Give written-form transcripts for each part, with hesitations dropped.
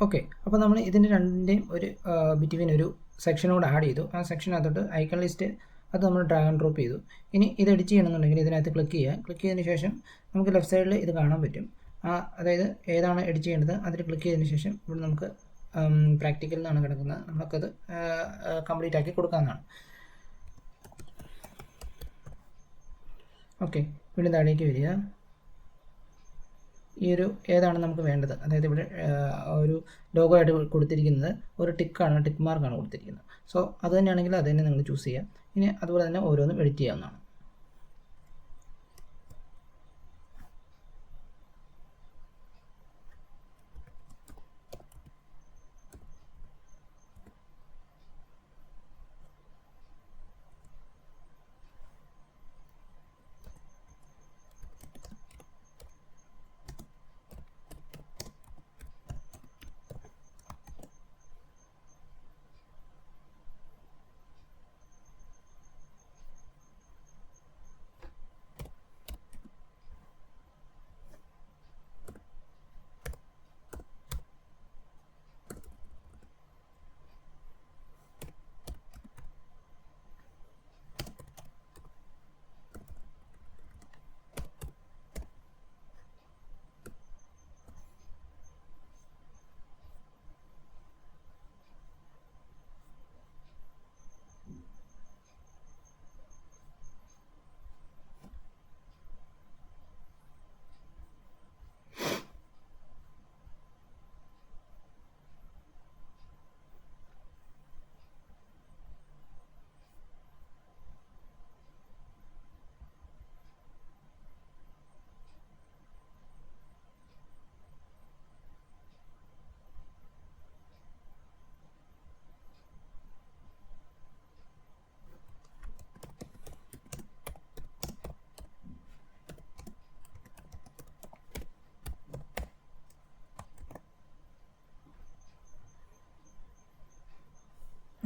Okay, അപ്പോൾ നമ്മൾ ഇതിൻ്റെ രണ്ടിൻ്റെയും ഒരു ബിറ്റ്വീൻ ഒരു സെക്ഷനോട് ആഡ് ചെയ്തു. ആ സെക്ഷനകത്തോട്ട് ഐക്കൺ ലിസ്റ്റ് അത് നമ്മൾ ഡ്രാഗ് ആൻഡ് ഡ്രോപ്പ് ചെയ്തു. ഇനി ഇത് എഡിറ്റ് ചെയ്യണമെന്നുണ്ടെങ്കിൽ ഇതിനകത്ത് ക്ലിക്ക് ചെയ്യുക. ക്ലിക്ക് ചെയ്തതിന് ശേഷം നമുക്ക് ലെഫ്റ്റ് സൈഡിൽ ഇത് കാണാൻ പറ്റും. അതായത് ഏതാണ് എഡിറ്റ് ചെയ്യേണ്ടത് അതിൽ ക്ലിക്ക് ചെയ്തതിന് ശേഷം ഇവിടെ നമുക്ക് പ്രാക്ടിക്കൽ എന്നാണ് കിടക്കുന്നത്, നമുക്കത് കംപ്ലീറ്റ് ആക്കി കൊടുക്കാവുന്നതാണ്. ഓക്കെ, വീണ്ടും താഴേക്ക് വരിക. ഈ ഒരു ഏതാണ് നമുക്ക് വേണ്ടത്, അതായത് ഇവിടെ ഒരു ലോഗോ ആയിട്ട് കൊടുത്തിരിക്കുന്നത് ഒരു ടിക്കാണ്, ടിക്ക് മാർക്കാണ് കൊടുത്തിരിക്കുന്നത്. സോ അത് തന്നെയാണെങ്കിൽ അത് തന്നെ നിങ്ങൾ ചൂസ് ചെയ്യുക. ഇനി അതുപോലെ തന്നെ ഓരോന്നും എഡിറ്റ് ചെയ്യാവുന്നതാണ്.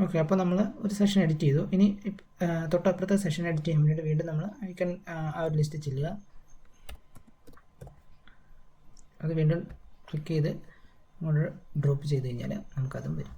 ഓക്കെ, അപ്പോൾ നമ്മൾ ഒരു സെഷൻ എഡിറ്റ് ചെയ്തു. ഇനി തൊട്ടപ്പുറത്തെ സെഷൻ എഡിറ്റ് ചെയ്യാൻ വേണ്ടിയിട്ട് വീണ്ടും നമ്മൾ ഐക്കൺ ആ ഒരു ലിസ്റ്റ് ചെല്ലുക. അത് വീണ്ടും ക്ലിക്ക് ചെയ്ത് അങ്ങോട്ട് ഡ്രോപ്പ് ചെയ്ത് കഴിഞ്ഞാൽ നമുക്കതും വരും.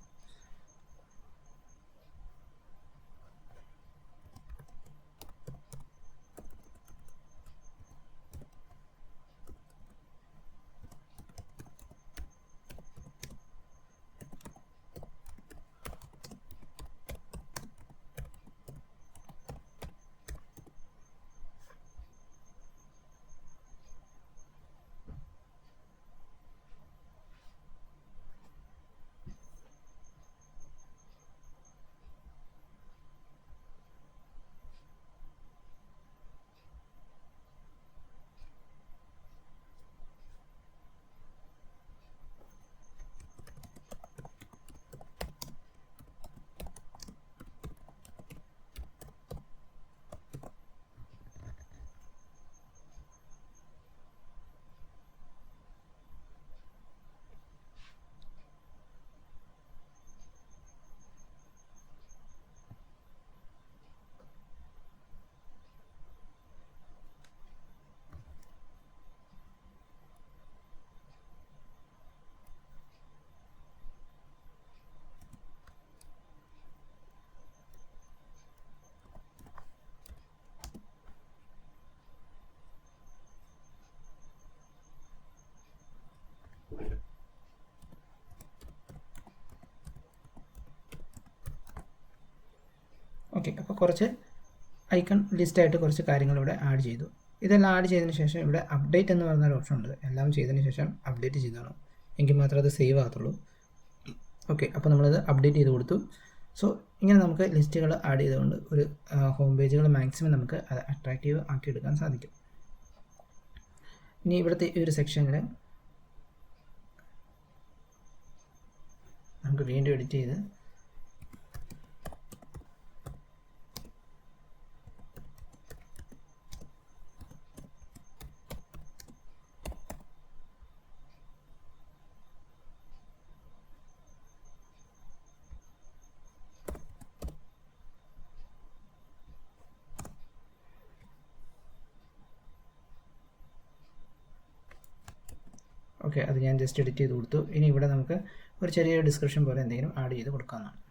ഓക്കെ, അപ്പോൾ കുറച്ച് ഐക്കൺ ലിസ്റ്റായിട്ട് കുറച്ച് കാര്യങ്ങൾ ഇവിടെ ആഡ് ചെയ്തു. ഇതെല്ലാം ആഡ് ചെയ്തതിന് ശേഷം ഇവിടെ അപ്ഡേറ്റ് എന്ന് പറയുന്നൊരു ഓപ്ഷൻ ഉണ്ട്. എല്ലാം ചെയ്തതിന് ശേഷം അപ്ഡേറ്റ് ചെയ്തതാണ്, എങ്കിൽ മാത്രമേ അത് സേവ് ആകത്തുള്ളൂ. ഓക്കെ, അപ്പോൾ നമ്മളത് അപ്ഡേറ്റ് ചെയ്ത് കൊടുത്തു. സോ ഇങ്ങനെ നമുക്ക് ലിസ്റ്റുകൾ ആഡ് ചെയ്തുകൊണ്ട് ഒരു ഹോം പേജുകൾ മാക്സിമം നമുക്ക് അത് അട്രാക്റ്റീവ് ആക്കി എടുക്കാൻ സാധിക്കും. ഇനി ഇവിടുത്തെ ഈ ഒരു സെക്ഷനിൽ നമുക്ക് വീണ്ടും എഡിറ്റ് ചെയ്ത് ഓക്കെ, അത് ഞാൻ ജസ്റ്റ് എഡിറ്റ് ചെയ്ത് കൊടുത്തു. ഇനി ഇവിടെ നമുക്ക് ഒരു ചെറിയ ഡിസ്ക്രിപ്ഷൻ പോലെ എന്തെങ്കിലും ആഡ് ചെയ്ത് കൊടുക്കാവുന്നതാണ്.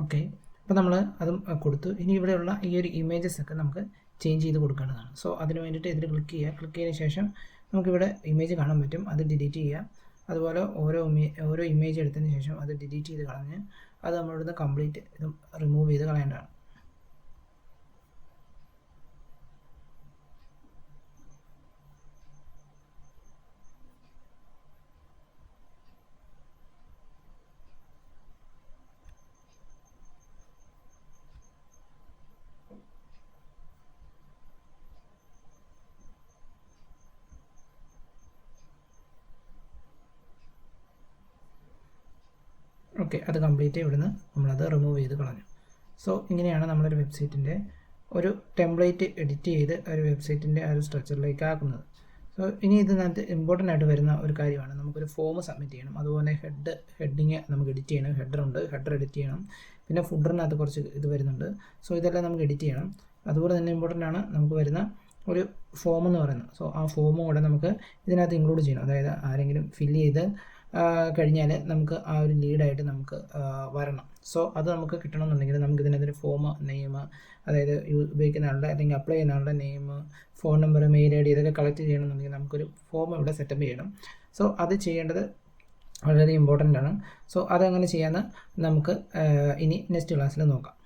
ഓക്കെ, അപ്പോൾ നമ്മൾ അതും കൊടുത്തു. ഇനി ഇവിടെയുള്ള ഈ ഒരു ഇമേജസ് ഒക്കെ നമുക്ക് ചേഞ്ച് ചെയ്ത് കൊടുക്കേണ്ടതാണ്. സോ അതിന് വേണ്ടിയിട്ട് ഇതിൽ ക്ലിക്ക് ചെയ്തതിന് ശേഷം നമുക്കിവിടെ ഇമേജ് കാണാൻ പറ്റും, അത് ഡിലീറ്റ് ചെയ്യുക. അതുപോലെ ഓരോ ഇമേജ് എടുത്തതിന് ശേഷം അത് ഡിലീറ്റ് ചെയ്ത് കളഞ്ഞ് അത് നമ്മളിവിടുന്ന് കംപ്ലീറ്റ് ഇത് റിമൂവ് ചെയ്ത് കളയേണ്ടതാണ്. ഓക്കെ, അത് കംപ്ലീറ്റ് ഇവിടുന്ന് നമ്മളത് റിമൂവ് ചെയ്ത് കളഞ്ഞു. സോ ഇങ്ങനെയാണ് നമ്മളൊരു വെബ്സൈറ്റിൻ്റെ ഒരു ടെംപ്ലേറ്റ് എഡിറ്റ് ചെയ്ത് ഒരു വെബ്സൈറ്റിൻ്റെ ഒരു സ്ട്രക്ചറിലേക്ക് ആക്കുന്നത്. സോ ഇനി ഇതിനകത്ത് ഇമ്പോർട്ടൻ്റ് ആയിട്ട് വരുന്ന ഒരു കാര്യമാണ്, നമുക്കൊരു ഫോം സബ്മിറ്റ് ചെയ്യണം. അതുപോലെ ഹെഡിങ് നമുക്ക് എഡിറ്റ് ചെയ്യണം. ഹെഡർ എഡിറ്റ് ചെയ്യണം. പിന്നെ ഫുഡറിനകത്ത് കുറച്ച് ഇത് വരുന്നുണ്ട്. സോ ഇതെല്ലാം നമുക്ക് എഡിറ്റ് ചെയ്യണം. അതുപോലെ തന്നെ ഇമ്പോർട്ടൻ്റ് ആണ് നമുക്ക് വരുന്ന ഒരു ഫോം എന്ന് പറയുന്നത്. സോ ആ ഫോമും കൂടെ നമുക്ക് ഇതിനകത്ത് ഇൻക്ലൂഡ് ചെയ്യണം. അതായത് ആരെങ്കിലും ഫില്ല് ചെയ്ത് കഴിഞ്ഞാൽ നമുക്ക് ആ ഒരു ലീഡായിട്ട് നമുക്ക് വരണം. സോ അത് നമുക്ക് കിട്ടണമെന്നുണ്ടെങ്കിൽ നമുക്ക് ഇതിനകത്തൊരു ഫോം, നെയിം, അതായത് ഉപയോഗിക്കുന്ന ആളുടെ അല്ലെങ്കിൽ അപ്ലൈ ചെയ്യുന്ന ആളുടെ name, phone number, mail ID ഇതൊക്കെ കളക്ട് ചെയ്യണമെന്നുണ്ടെങ്കിൽ നമുക്കൊരു ഫോം ഇവിടെ സെറ്റപ്പ് ചെയ്യണം. സോ അത് ചെയ്യേണ്ടത് വളരെ ഇമ്പോർട്ടൻ്റ് ആണ്. സോ അതെങ്ങനെ ചെയ്യാമെന്ന് നമുക്ക് ഇനി നെക്സ്റ്റ് ക്ലാസ്സിൽ നോക്കാം.